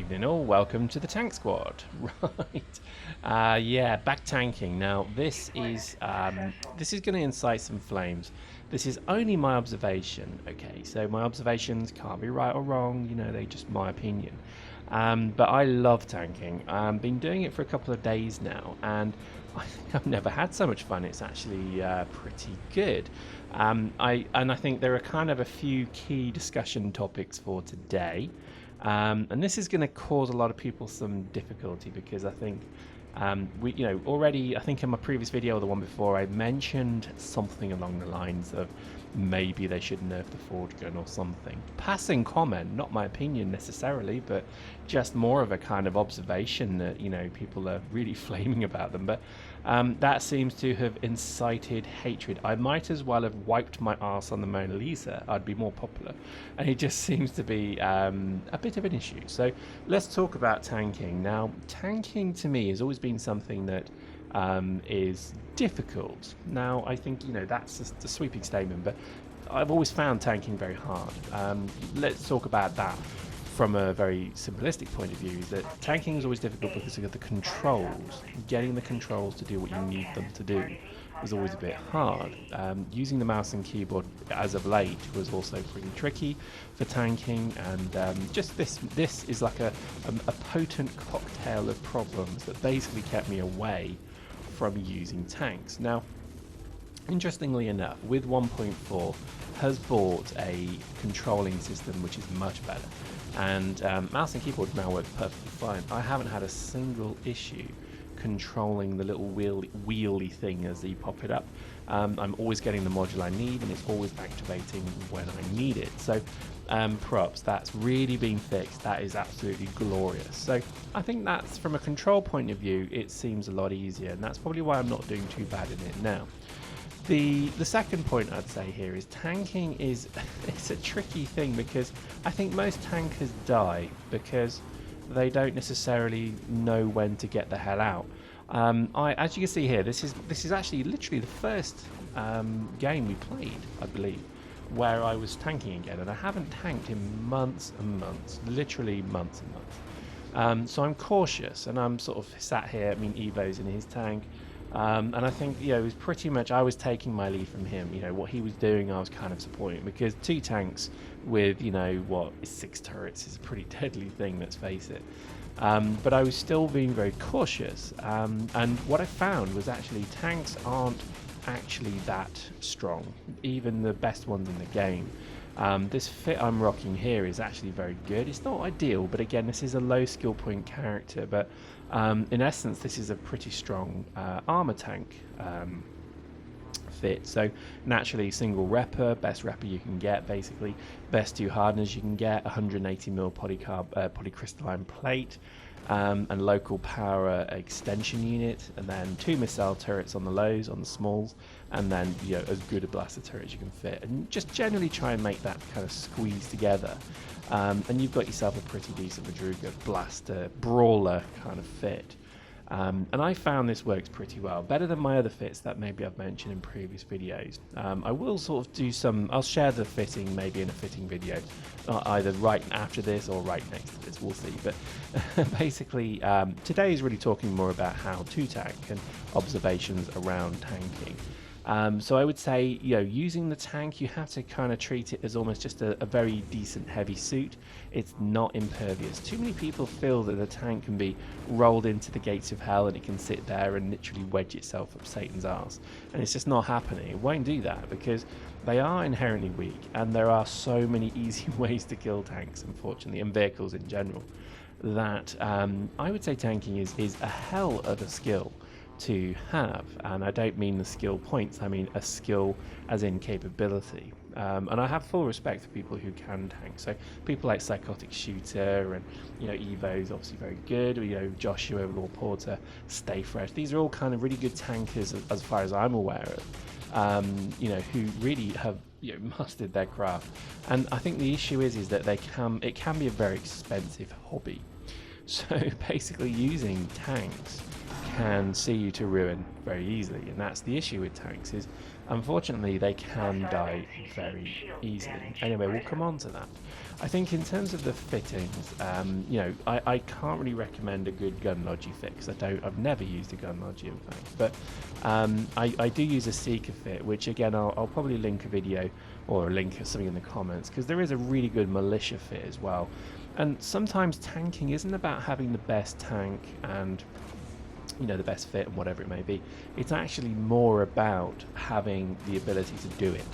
evening all, welcome to the Tank Squad. Right, yeah, back tanking. Now this is going to incite some flames. This is only my observation, okay, so my observations can't be right or wrong, you know, they're just my opinion. But I love tanking. I've been doing it for a couple of days now, and I think I've never had so much fun. It's actually pretty good. I think there are kind of a few key discussion topics for today. And this is going to cause a lot of people some difficulty because I think already, I think in my previous video or the one before, I mentioned something along the lines of maybe they should nerf the forge gun or something. Passing comment, not my opinion necessarily, but just more of a kind of observation that, you know, people are really flaming about them. But that seems to have incited hatred. I might as well have wiped my arse on the Mona Lisa. I'd be more popular. And it just seems to be a bit of an issue. So let's talk about tanking. Now, tanking to me has always been something that is difficult. Now, I think, you know, that's just a sweeping statement, but I've always found tanking very hard. Let's talk about that from a very simplistic point of view, is that tanking is always difficult because of the controls. Getting the controls to do what you need them to do is always a bit hard. Using the mouse and keyboard as of late was also pretty tricky for tanking, and just this is like a potent cocktail of problems that basically kept me away from using tanks. Now, interestingly enough, with 1.4 has bought a controlling system which is much better, and mouse and keyboard now work perfectly fine. I haven't had a single issue controlling the little wheelie thing as you pop it up. I'm always getting the module I need, and it's always activating when I need it. So props, that's really been fixed. That is absolutely glorious. So I think that's, from a control point of view, it seems a lot easier, and that's probably why I'm not doing too bad in it now. The second point I'd say here is tanking is it's a tricky thing, because I think most tankers die because they don't necessarily know when to get the hell out. As you can see here, this is actually literally the first game we played, I believe, where I was tanking again, and I haven't tanked in months and months, literally months and months. So I'm cautious, and I'm sort of sat here. I mean, Evo's in his tank. And I think, you know, it was pretty much, I was taking my lead from him. You know, what he was doing, I was kind of supporting, because 2 tanks with, you know, what is 6 turrets is a pretty deadly thing, let's face it. But I was still being very cautious. And what I found was actually tanks aren't actually that strong, even the best ones in the game. This fit I'm rocking here is actually very good. It's not ideal, but again, this is a low skill point character, but in essence, this is a pretty strong armor tank fit. So naturally, single repper, best repper you can get, basically. Best 2 hardeners you can get, 180mm polycrystalline plate, and local power extension unit, and then 2 missile turrets on the lows, on the smalls, and then, you know, as good a blaster turret as you can fit, and just generally try and make that kind of squeeze together. And you've got yourself a pretty decent Madruga blaster brawler kind of fit. And I found this works pretty well, better than my other fits that maybe I've mentioned in previous videos. I will sort of do some, I'll share the fitting maybe in a fitting video, either right after this or right next to this, we'll see. But basically, today is really talking more about how to tank and observations around tanking. So I would say, you know, using the tank, you have to kind of treat it as almost just a very decent heavy suit. It's not impervious. Too many people feel that the tank can be rolled into the gates of hell and it can sit there and literally wedge itself up Satan's arse. And it's just not happening. It won't do that, because they are inherently weak, and there are so many easy ways to kill tanks, unfortunately, and vehicles in general, that I would say tanking is a hell of a skill to have. And I don't mean the skill points, I mean a skill as in capability. And I have full respect for people who can tank. So people like Psychotic Shooter, and, you know, Evo's obviously very good, or, you know, Joshua, Lord Porter, Stay Fresh. These are all kind of really good tankers as far as I'm aware of, you know, who really have, you know, mastered their craft. And I think the issue is that it can be a very expensive hobby. So basically using tanks can see you to ruin very easily, and that's the issue with tanks, is unfortunately they can die very easily. Anyway, we'll come on to that. I think in terms of the fittings, you know, I can't really recommend a good gun logi fit, because I've never used a gun logi in fact, but I do use a Seeker fit, which again I'll probably link a video or a link or something in the comments, because there is a really good militia fit as well. And sometimes tanking isn't about having the best tank and, you know, the best fit and whatever it may be. It's actually more about having the ability to do it.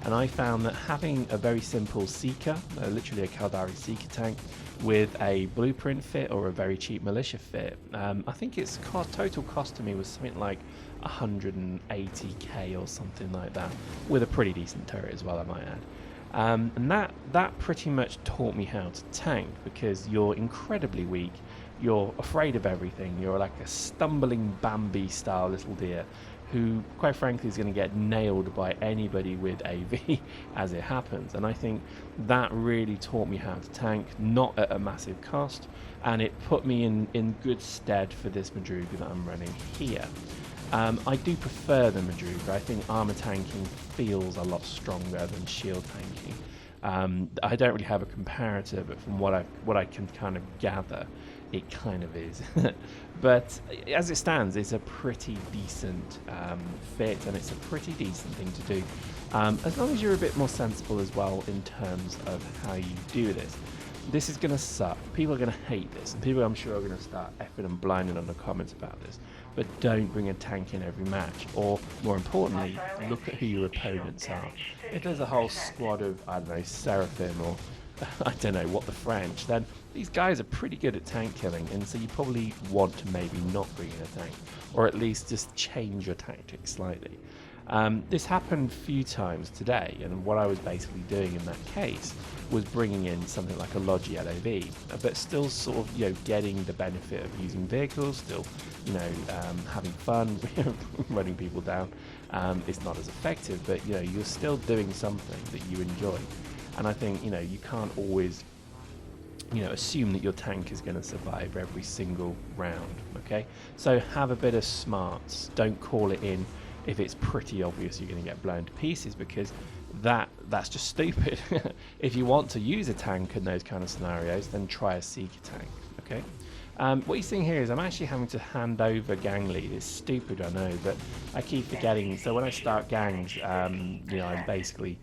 And I found that having a very simple Seeker, literally a Caldari Seeker tank, with a blueprint fit or a very cheap militia fit, I think its total cost to me was something like 180k or something like that, with a pretty decent turret as well, I might add. And that pretty much taught me how to tank, because you're incredibly weak, you're afraid of everything, you're like a stumbling Bambi style little deer who quite frankly is going to get nailed by anybody with AV as it happens. And I think that really taught me how to tank, not at a massive cost, and it put me in good stead for this Madruga that I'm running here. I do prefer the Madruga. I think armor tanking feels a lot stronger than shield tanking. I don't really have a comparator, but from what I can kind of gather, it kind of is. But as it stands, it's a pretty decent fit, and it's a pretty decent thing to do, as long as you're a bit more sensible as well in terms of how you do this. This is going to suck. People are going to hate this, and people I'm sure are going to start effing and blinding on the comments about this. But don't bring a tank in every match, or more importantly, look at who your opponents are. If there's a whole squad of, I don't know, Seraphim or I don't know what the French, then these guys are pretty good at tank killing, and so you probably want to maybe not bring in a tank, or at least just change your tactics slightly. This happened a few times today, and what I was basically doing in that case was bringing in something like a Logi LOV, but still sort of, you know, getting the benefit of using vehicles, still, you know, having fun, running people down. It's not as effective, but, you know, you're still doing something that you enjoy. And I think, you know, you can't always, you know, assume that your tank is going to survive every single round, okay? So have a bit of smarts. Don't call it in if it's pretty obvious you're going to get blown to pieces, because that's just stupid. If you want to use a tank in those kind of scenarios, then try a Seeker tank, okay? What you're seeing here is I'm actually having to hand over gang lead. It's stupid, I know, but I keep forgetting. So when I start gangs, you know, I'm basically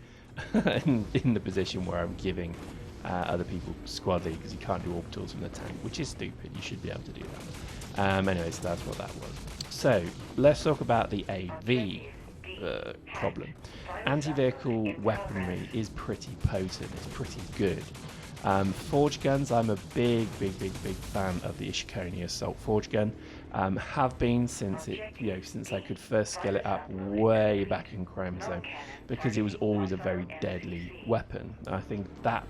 in the position where I'm giving other people squad lead, because you can't do orbitals from the tank, which is stupid. You should be able to do that. Anyway, so that's what that was. So let's talk about the AV problem. Anti-vehicle weaponry is pretty potent. It's pretty good. Forge guns, I'm a big fan of the Ishikoni assault forge gun. Have been since since I could first scale it up way back in Chromosome, because it was always a very deadly weapon. I think that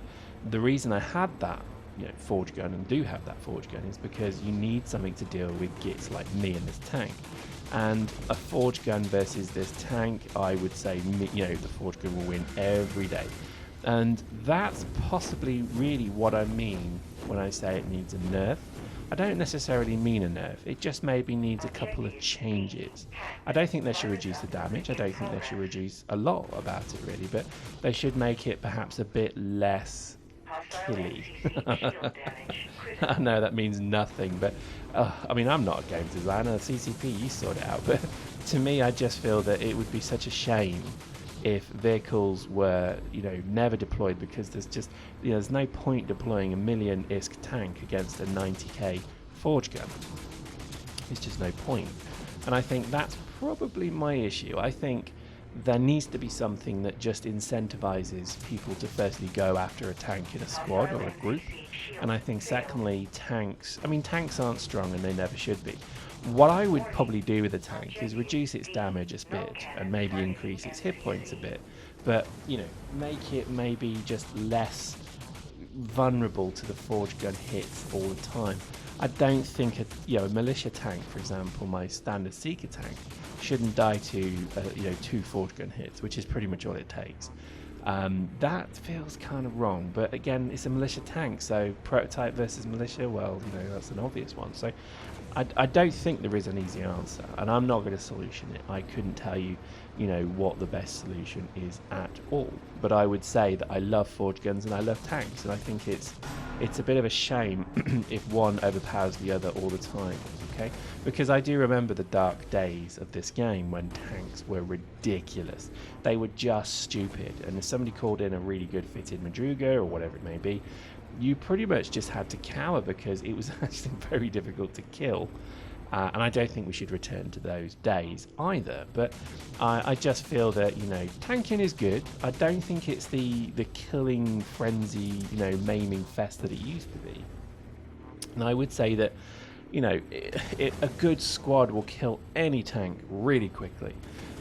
the reason I had that, you know, forge gun, and do have that forge gun, is because you need something to deal with gits like me and this tank. And a forge gun versus this tank, I would say, you know, the forge gun will win every day. And that's possibly really what I mean when I say it needs a nerf. I don't necessarily mean a nerf, it just maybe needs a couple of changes. I don't think they should reduce the damage, I don't think they should reduce a lot about it really, but they should make it perhaps a bit less killy. I know that means nothing, but I mean, I'm not a game designer, CCP, you sort it out, but to me I just feel that it would be such a shame if vehicles were, you know, never deployed, because there's just, you know, there's no point deploying a million ISK tank against a 90k forge gun. It's just no point. And I think that's probably my issue. I think there needs to be something that just incentivizes people to firstly go after a tank in a squad or a group. And I think secondly, tanks aren't strong, and they never should be. What I would probably do with a tank is reduce its damage a bit and maybe increase its hit points a bit, but, you know, make it maybe just less vulnerable to the forge gun hits all the time. I don't think a militia tank, for example, my standard Seeker tank, shouldn't die to 2 forge gun hits, which is pretty much all it takes. That feels kind of wrong, but again, it's a militia tank, so prototype versus militia, well, you know, that's an obvious one. So I don't think there is an easy answer, and I'm not going to solution it. I couldn't tell you, what the best solution is at all. But I would say that I love forge guns and I love tanks, and I think it's a bit of a shame if one overpowers the other all the time. Okay, because I do remember the dark days of this game when tanks were ridiculous. They were just stupid, and if somebody called in a really good fitted Madruga or whatever it may be, you pretty much just had to cower because it was actually very difficult to kill. And I don't think we should return to those days either. But I just feel that, tanking is good. I don't think it's the killing frenzy, maiming fest that it used to be. And I would say that, a good squad will kill any tank really quickly.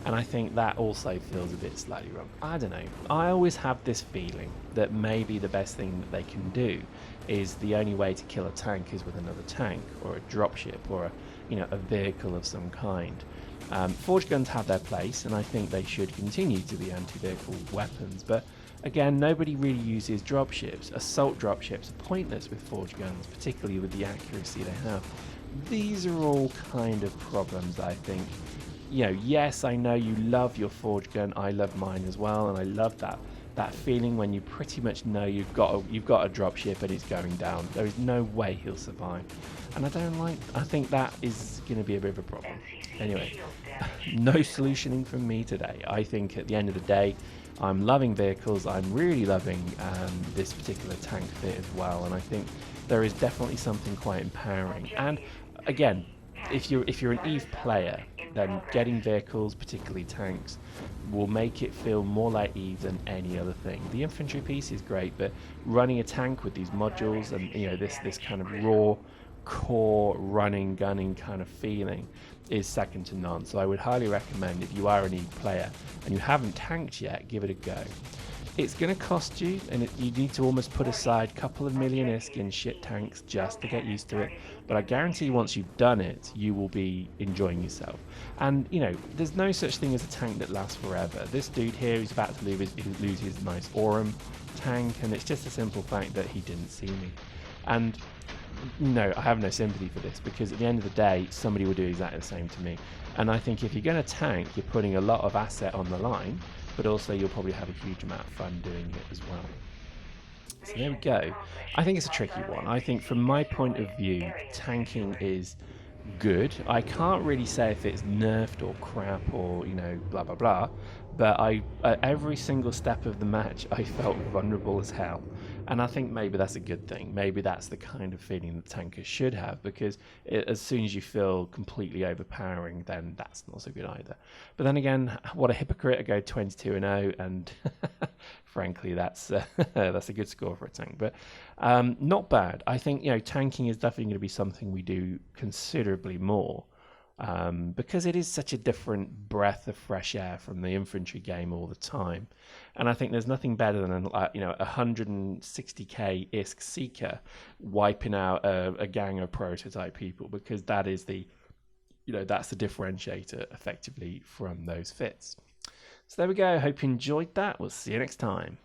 And I think that also feels a bit slightly wrong. I don't know. I always have this feeling that maybe the best thing that they can do is the only way to kill a tank is with another tank or a dropship or a vehicle of some kind. Forge guns have their place, and I think they should continue to be anti-vehicle weapons. But again, nobody really uses dropships. Assault dropships are pointless with forge guns, particularly with the accuracy they have. These are all kind of problems, I think. Yes, I know you love your forge gun. I love mine as well, and I love that feeling when you pretty much know you've got a dropship and it's going down. There is no way he'll survive, and I think that is going to be a bit of a problem. Anyway, no solutioning from me today. I think at the end of the day, I'm loving vehicles. I'm really loving this particular tank fit as well, and I think there is definitely something quite empowering. And again, if you're an EVE player, then getting vehicles, particularly tanks, will make it feel more like EVE than any other thing. The infantry piece is great, but running a tank with these modules and this kind of raw core running, gunning kind of feeling is second to none. So I would highly recommend, if you are an EVE player and you haven't tanked yet, give it a go. It's going to cost you, and you need to almost put aside a couple of million ISK in shit tanks just to get used to it. But I guarantee once you've done it, you will be enjoying yourself. And, there's no such thing as a tank that lasts forever. This dude here is about to lose his nice Aurum tank, and it's just a simple fact that he didn't see me. And, no, I have no sympathy for this, because at the end of the day, somebody will do exactly the same to me. And I think if you're going to tank, you're putting a lot of asset on the line, but also you'll probably have a huge amount of fun doing it as well. So there we go. I think it's a tricky one. I think from my point of view, tanking is good. I can't really say if it's nerfed or crap or, blah, blah, blah. But every single step of the match, I felt vulnerable as hell. And I think maybe that's a good thing. Maybe that's the kind of feeling that tankers should have, because as soon as you feel completely overpowering, then that's not so good either. But then again, what a hypocrite. I go 22-0, and frankly, that's a good score for a tank. But not bad. I think tanking is definitely going to be something we do considerably more. Because it is such a different breath of fresh air from the infantry game all the time, and I think there's nothing better than 160k ISK Seeker wiping out a gang of prototype people, because that is that's the differentiator effectively from those fits. So there we go. Hope you enjoyed that. We'll see you next time.